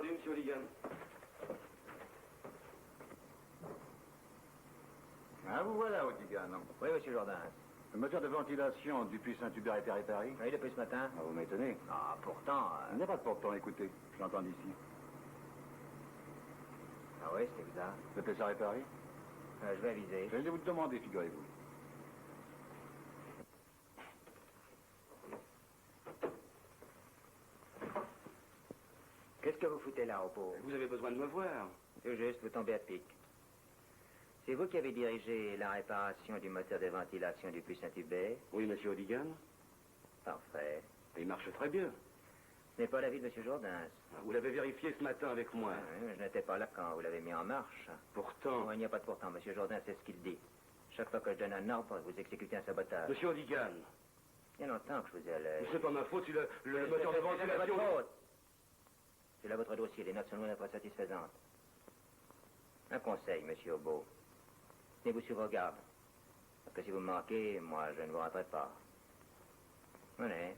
entendu, monsieur Oligan. Ah, vous voilà, Oligan. Oui, monsieur Jourdain. Le moteur de ventilation du puits Saint-Hubert a été réparé? Oui, depuis ce matin. Ah, vous m'étonnez. Ah, pourtant... Il n'y a pas de pourtant, écoutez. Je l'entends d'ici. Ah oui, c'est bizarre. Vous appelez ça réparé? Je vais aviser. Je vais vous le demander, figurez-vous. Qu'est-ce que vous foutez là, au pot? Vous avez besoin de me voir. C'est juste, vous tombez à pic. C'est vous qui avez dirigé la réparation du moteur de ventilation du puits Saint-Hubert? Oui, monsieur Oligan. Parfait. Il marche très bien. Ce n'est pas l'avis de monsieur Jourdain. Vous l'avez vérifié ce matin avec moi. Je n'étais pas là quand vous l'avez mis en marche. Pourtant... Il n'y a pas de pourtant, monsieur Jourdain, c'est ce qu'il dit. Chaque fois que je donne un ordre, vous exécutez un sabotage. Monsieur Oligan. Il y a longtemps que je vous ai à l'œil. C'est pas ma faute si le moteur de ventilation... C'est votre faute. C'est là votre dossier, les notes sont loin d'être satisfaisantes. Un conseil, monsieur Obo. Tenez-vous sur vos gardes. Parce que si vous me manquez, moi, je ne vous rentrerai pas. Venez.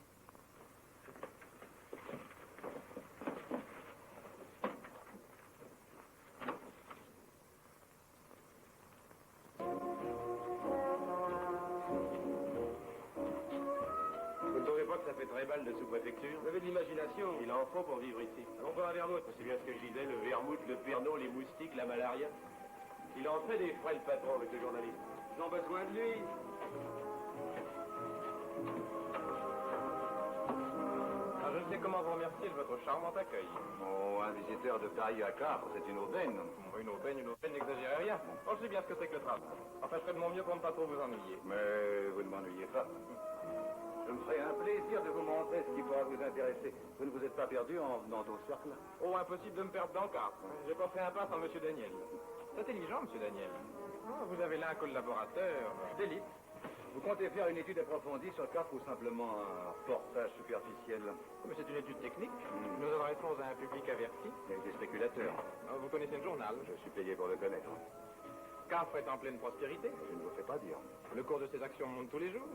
Vous ne trouvez pas que ça fait très mal de sous-préfecture? Vous avez de l'imagination. Il en faut pour vivre ici. Allons boire un vermouth. C'est bien ce que je disais, le vermouth, le perno, les moustiques, la malaria. Il en fait des frais, le patron, avec le journaliste. Ils ont besoin de lui. Ah, je ne sais comment vous remercier de votre charmant accueil. Oh, un visiteur de taille à 4, c'est une aubaine. Une aubaine, n'exagérez rien. Oh, je sais bien ce que c'est que le travail. Enfin, je ferai de mon mieux pour ne pas trop vous ennuyer. Mais vous ne m'ennuyez pas. Je me ferai un plaisir de vous montrer ce qui pourra vous intéresser. Vous ne vous êtes pas perdu en venant au cercle? Oh, impossible de me perdre dans le cas. J'ai pas fait un pas sans monsieur Daniel. C'est intelligent, monsieur Daniel. Oh, vous avez là un collaborateur d'élite. Vous comptez faire une étude approfondie sur CAF ou simplement un reportage superficiel? Mais c'est une étude technique. Nous adressons à un public averti. Il y a des spéculateurs. Ah, vous connaissez le journal. Je suis payé pour le connaître. CAF est en pleine prospérité. Je ne vous fais pas dire. Le cours de ses actions monte tous les jours.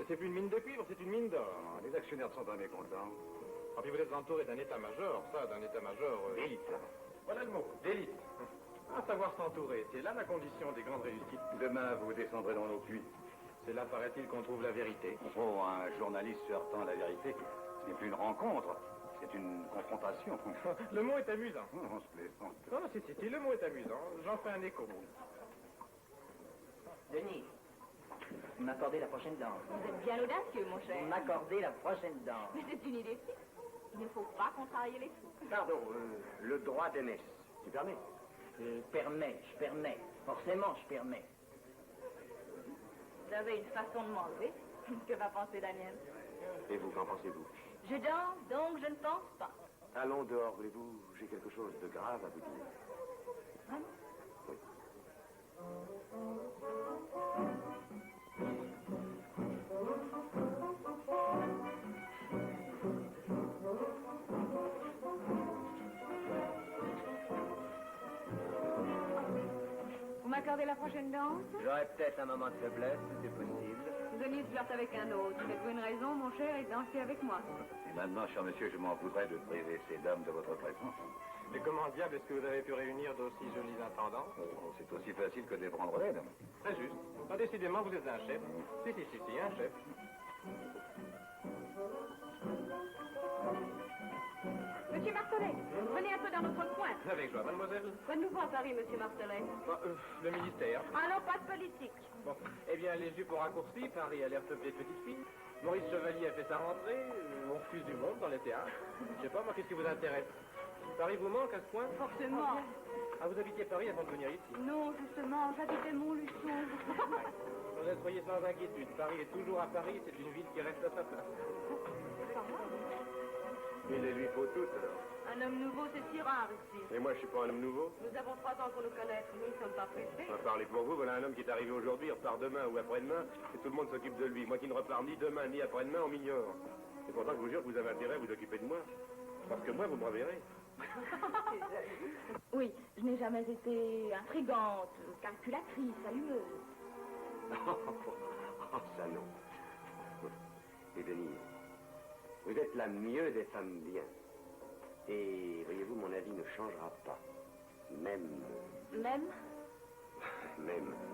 C'est plus une mine de cuivre, c'est une mine d'or. Les actionnaires sont pas mécontents. Ah, puis vous êtes entouré d'un état-major, d'un état-major... D'élite. Voilà le mot, d'élite. À savoir s'entourer, c'est là la condition des grandes réussites. Demain, vous descendrez dans nos puits. C'est là, paraît-il, qu'on trouve la vérité. Oh, un journaliste se heurtant à la vérité, ce n'est plus une rencontre, c'est une confrontation. Le mot est amusant. On se plaisante. Non, si, le mot est amusant. J'en fais un écho. Denis, vous m'accordez la prochaine danse. Vous êtes bien audacieux, mon cher. Vous m'accordez la prochaine danse. Mais c'est une idée fixe. Il ne faut pas contrarier les fous. Pardon, le droit de messe. Tu permets? Je permets. Forcément, je permets. Vous avez une façon de m'enlever. Que va penser Daniel? Et vous, qu'en pensez-vous? Je danse, donc je ne pense pas. Allons dehors, voulez-vous? J'ai quelque chose de grave à vous dire. Vraiment? Oui. Vous m'accordez la prochaine danse? J'aurais peut-être un moment de faiblesse, c'est possible. Denise flirte avec un autre. Faites-vous une raison, mon cher, et dansez avec moi. Et maintenant, cher monsieur, je m'en voudrais de priver ces dames de votre présence. Mais comment diable est-ce que vous avez pu réunir d'aussi jolies intendances? Oh, c'est aussi facile que de les prendre l'aide. Très juste. Ah, décidément, vous êtes un chef. Si, un chef. Monsieur Martelet, venez un peu dans notre coin. Avec joie, mademoiselle. Quoi de nouveau à Paris, monsieur Martelet? Le ministère. Ah non, pas de politique. Bon, eh bien, les jupes ont raccourci, Paris a l'air peuplé de petites filles. Maurice Chevalier a fait sa rentrée, on refuse du monde dans les théâtres. Je sais pas, moi, qu'est-ce qui vous intéresse? Paris vous manque à ce point? Forcément. Ah, vous habitiez Paris avant de venir ici? Non, justement, j'habitais Montluçon. Soyez sans inquiétude, Paris est toujours à Paris, c'est une ville qui reste à sa place. Il les lui faut tous, alors. Un homme nouveau, c'est si rare ici. Et moi, je suis pas un homme nouveau. Nous avons 3 ans pour nous connaître. Nous ne sommes pas pressés. Parlez pour vous, voilà un homme qui est arrivé aujourd'hui, il repart demain ou après-demain, et tout le monde s'occupe de lui. Moi qui ne repars ni demain ni après-demain, on m'ignore. C'est pourtant que je vous jure que vous avez intérêt à vous occuper de moi. Parce que moi, vous me reverrez. Oui, je n'ai jamais été intrigante, calculatrice, allumeuse. Oh, salaud. Et Denise, vous êtes la mieux des femmes bien. Et voyez-vous, mon avis changera pas. Même. Même Même.